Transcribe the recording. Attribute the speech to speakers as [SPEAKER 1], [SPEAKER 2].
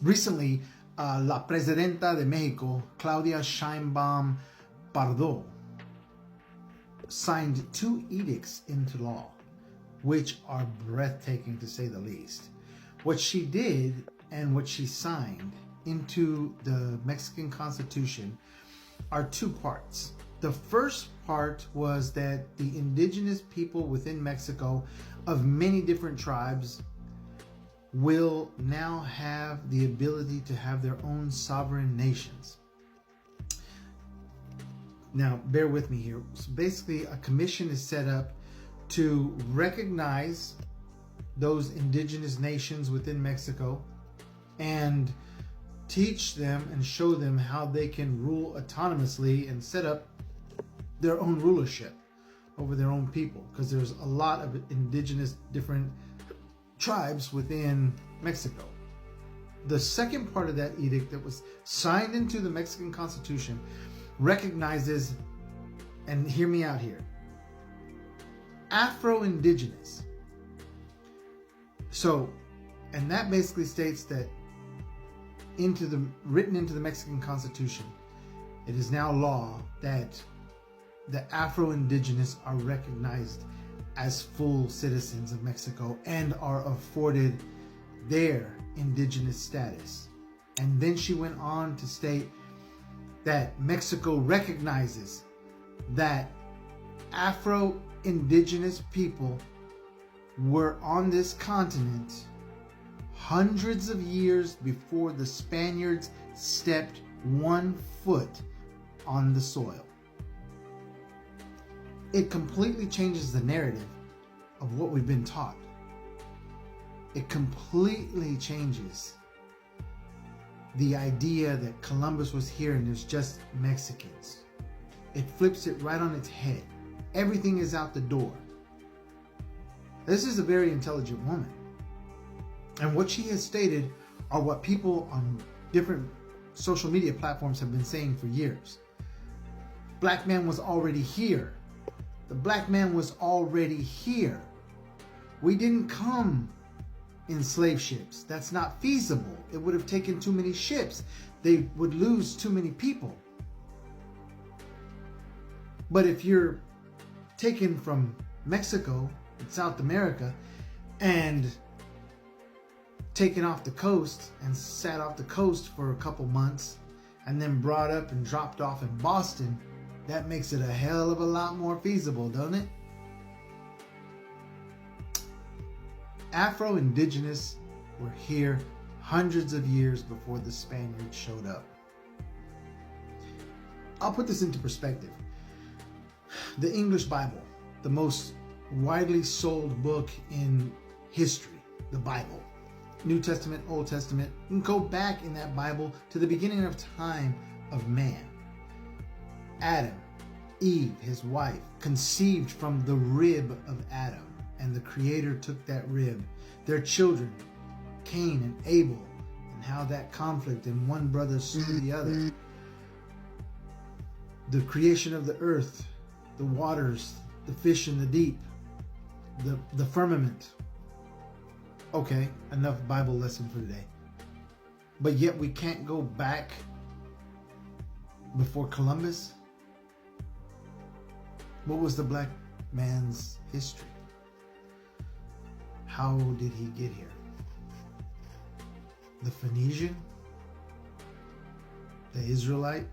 [SPEAKER 1] Recently, La Presidenta de Mexico, Claudia Sheinbaum Pardo, signed 2 edicts into law, which are breathtaking to say the least. What she did and what she signed into the Mexican Constitution are 2 parts. The first part was that the indigenous people within Mexico of many different tribes will now have the ability to have their own sovereign nations. Now, bear with me here. So basically, a commission is set up to recognize those indigenous nations within Mexico and teach them and show them how they can rule autonomously and set up their own rulership over their own people, because there's a lot of indigenous different tribes within Mexico. The second part of that edict that was signed into the Mexican Constitution recognizes, and hear me out here, Afro-Indigenous. So, and that basically states that written into the Mexican Constitution, it is now law that the Afro-Indigenous are recognized as full citizens of Mexico and are afforded their indigenous status. And then she went on to state that Mexico recognizes that Afro-Indigenous people were on this continent hundreds of years before the Spaniards stepped 1 foot on the soil. It completely changes the narrative of what we've been taught. It completely changes the idea that Columbus was here and there's just Mexicans. It flips it right on its head. Everything is out the door. This is a very intelligent woman. And what she has stated are what people on different social media platforms have been saying for years. Black man was already here. The black man was already here. We didn't come in slave ships. That's not feasible. It would have taken too many ships. They would lose too many people. But if you're taken from Mexico and South America and taken off the coast and sat off the coast for a couple months and then brought up and dropped off in Boston, that makes it a hell of a lot more feasible, doesn't it? Afro-Indigenous were here hundreds of years before the Spaniards showed up. I'll put this into perspective. The English Bible, the most widely sold book in history, the Bible, New Testament, Old Testament, you can go back in that Bible to the beginning of time of man. Adam, Eve, his wife, conceived from the rib of Adam, and the Creator took that rib. Their children, Cain and Abel, and how that conflict and one brother slew the other. The creation of the earth, the waters, the fish in the deep, the firmament. Okay, enough Bible lesson for today. But yet we can't go back before Columbus. What was the black man's history? How did he get here? The Phoenician? The Israelite?